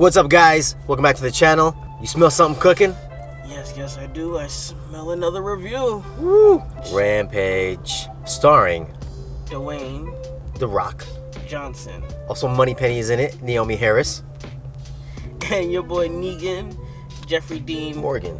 What's up, guys? Welcome back to the channel. You smell something cooking? Yes, I do. I smell another review. Woo! Rampage, starring Dwayne The Rock Johnson. Also, Moneypenny is in it. Naomi Harris. And your boy Negan, Jeffrey Dean Morgan.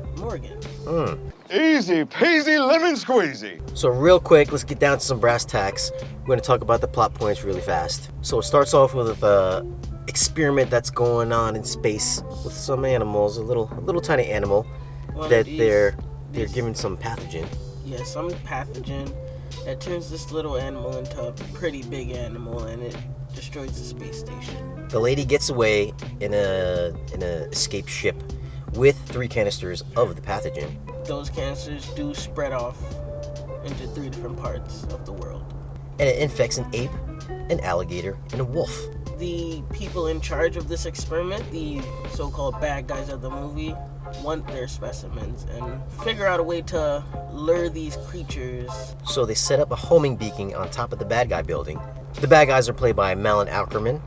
Easy peasy lemon squeezy. So real quick, let's get down to some brass tacks. We're going to talk about the plot points really fast. So it starts off with an experiment that's going on in space with some animals, a little tiny animal that they're giving some pathogen. Yeah, some pathogen that turns this little animal into a pretty big animal, and it destroys the space station. The lady gets away in a escape ship with 3 canisters of the pathogen. Those cancers do spread off into 3 different parts of the world. And it infects an ape, an alligator, and a wolf. The people in charge of this experiment, the so-called bad guys of the movie, want their specimens and figure out a way to lure these creatures. So they set up a homing beacon on top of the bad guy building. The bad guys are played by Malin Ackerman.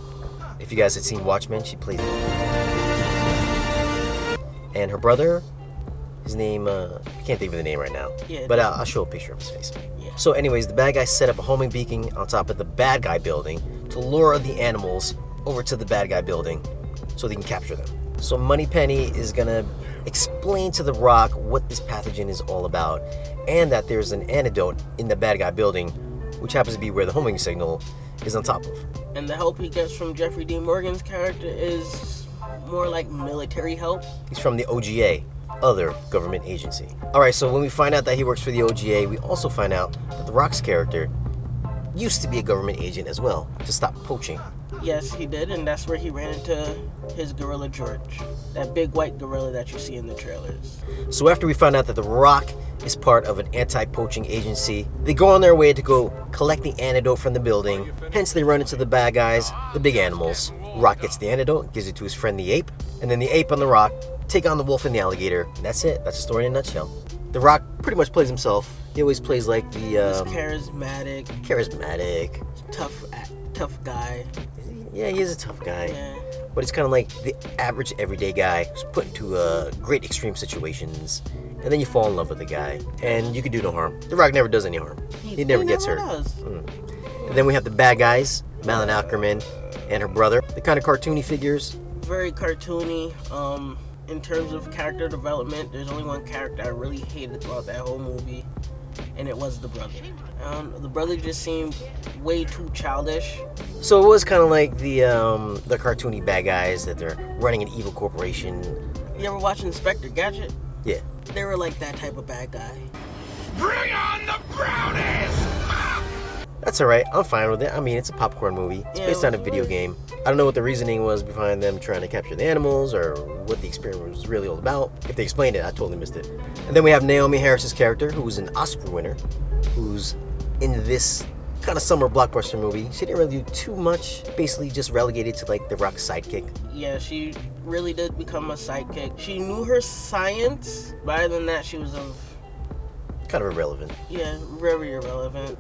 If you guys had seen Watchmen, she plays it. And her brother, his name, I can't think of the name right now, but I'll show a picture of his face. Yeah. So anyways, the bad guys set up a homing beacon on top of the bad guy building to lure the animals over to the bad guy building so they can capture them. So Moneypenny is gonna explain to The Rock what this pathogen is all about, and that there's an antidote in the bad guy building, which happens to be where the homing signal is on top of. And the help he gets from Jeffrey Dean Morgan's character is more like military help. He's from the OGA, other government agency. Alright, so when we find out that he works for the OGA, we also find out that The Rock's character used to be a government agent as well, to stop poaching. Yes, he did, and that's where he ran into his gorilla George, that big white gorilla that you see in the trailers. So after we find out that The Rock is part of an anti-poaching agency, they go on their way to go collect the antidote from the building. Hence they run into the bad guys, the big animals. Rock gets the antidote, gives it to his friend the ape, and then the ape and The Rock take on the wolf and the alligator. And that's it. That's the story in a nutshell. The Rock pretty much plays himself. He always plays like the He's charismatic, tough guy. Yeah, he is a tough guy. Yeah. But it's kind of like the average everyday guy who's put into great extreme situations, and then you fall in love with the guy, and you can do no harm. The Rock never does any harm. He never gets hurt. And then we have the bad guys, Malin Ackerman and her brother. The kind of cartoony figures. Very cartoony. In terms of character development, there's only one character I really hated throughout that whole movie, and it was the brother. The brother just seemed way too childish. So it was kind of like the cartoony bad guys that they're running an evil corporation. You ever watch Inspector Gadget? Yeah. They were like that type of bad guy. Bring on the brownies! That's alright, I'm fine with it. I mean, it's a popcorn movie. It's based on a video game. I don't know what the reasoning was behind them trying to capture the animals or what the experiment was really all about. If they explained it, I totally missed it. And then we have Naomi Harris's character, who's an Oscar winner, who's in this kind of summer blockbuster movie. She didn't really do too much, basically just relegated to like The Rock's sidekick. Yeah, she really did become a sidekick. She knew her science, but other than that, she was kind of irrelevant. Yeah, very irrelevant.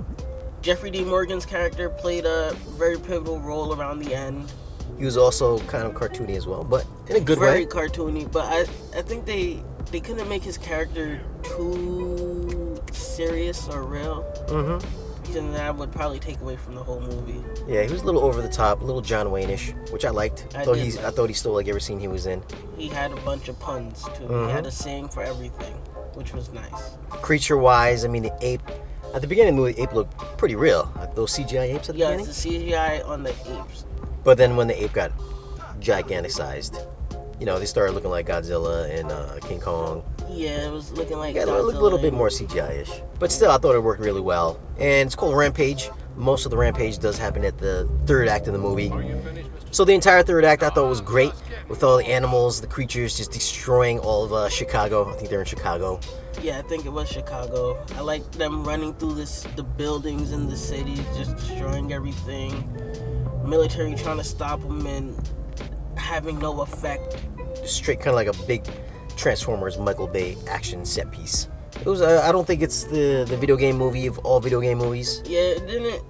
Jeffrey Dean Morgan's character played a very pivotal role around the end. He was also kind of cartoony as well, but in a good way. Very cartoony, but I think they couldn't make his character too serious or real. Because that would probably take away from the whole movie. Yeah, he was a little over the top, a little John Wayne-ish, which I liked. I thought he stole like every scene he was in. He had a bunch of puns too. He had a saying for everything, which was nice. Creature-wise, I mean, the ape. At the beginning of the movie, the ape looked pretty real. Like those CGI apes at the beginning? Yeah, it's the CGI on the apes. But then when the ape got gigantic sized, you know, they started looking like Godzilla and King Kong. Yeah, it was looking like Godzilla. It looked a little bit more CGI-ish. But still, I thought it worked really well. And it's called Rampage. Most of the Rampage does happen at the 3rd act of the movie. So the entire 3rd act I thought was great, with all the animals, the creatures just destroying all of Chicago. I think they're in Chicago. Yeah, I think it was Chicago. I like them running through the buildings in the city, just destroying everything. Military trying to stop them and having no effect. Straight kind of like a big Transformers Michael Bay action set piece. It was. I don't think it's the video game movie of all video game movies. Yeah, it didn't.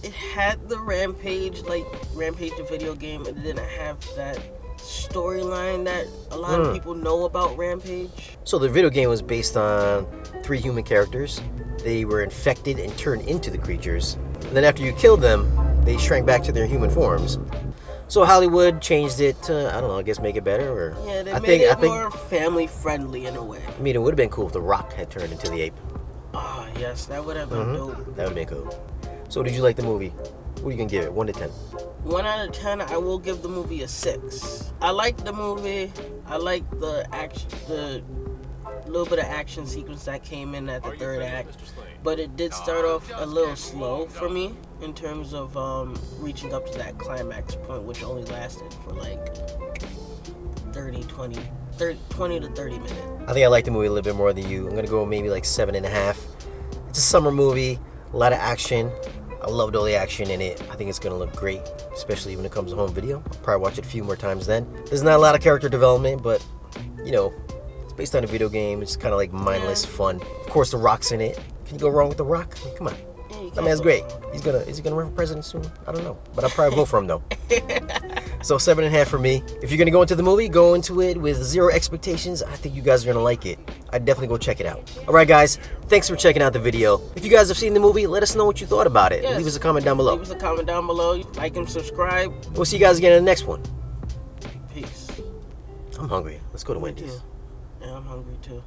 It had the Rampage, like Rampage the video game. It didn't have that storyline that a lot of people know about Rampage. So the video game was based on 3 human characters. They were infected and turned into the creatures. And then after you killed them, they shrank back to their human forms. So Hollywood changed it to, I don't know, I guess make it better, or Yeah, they made it more family friendly in a way. I mean, it would have been cool if The Rock had turned into the ape. Oh yes, that would have been dope. That would have been cool. So did you like the movie? What are you gonna give it? 1 to 10? 1 out of 10, I will give the movie a 6. I liked the movie. I liked the action, the little bit of action sequence that came in at the third act, but it did start off a little slow for me in terms of reaching up to that climax point, which only lasted for like 20 to 30 minutes. I think I like the movie a little bit more than you. I'm gonna go maybe like 7.5. It's a summer movie, a lot of action. I loved all the action in it. I think it's gonna look great, especially when it comes to home video. I'll probably watch it a few more times then. There's not a lot of character development, but you know, it's based on a video game. It's kind of like mindless fun. Of course, The Rock's in it. Can you go wrong with The Rock? Come on. That man's great. Is he gonna run for president soon? I don't know, but I'll probably vote for him though. So 7.5 for me. If you're gonna go into the movie, go into it with 0 expectations. I think you guys are gonna like it. I'd definitely go check it out. All right, guys. Thanks for checking out the video. If you guys have seen the movie, let us know what you thought about it. Yes. Leave us a comment down below. Leave us a comment down below. Like and subscribe. We'll see you guys again in the next one. Peace. I'm hungry. Let's go to Wendy's. Yeah, I'm hungry too.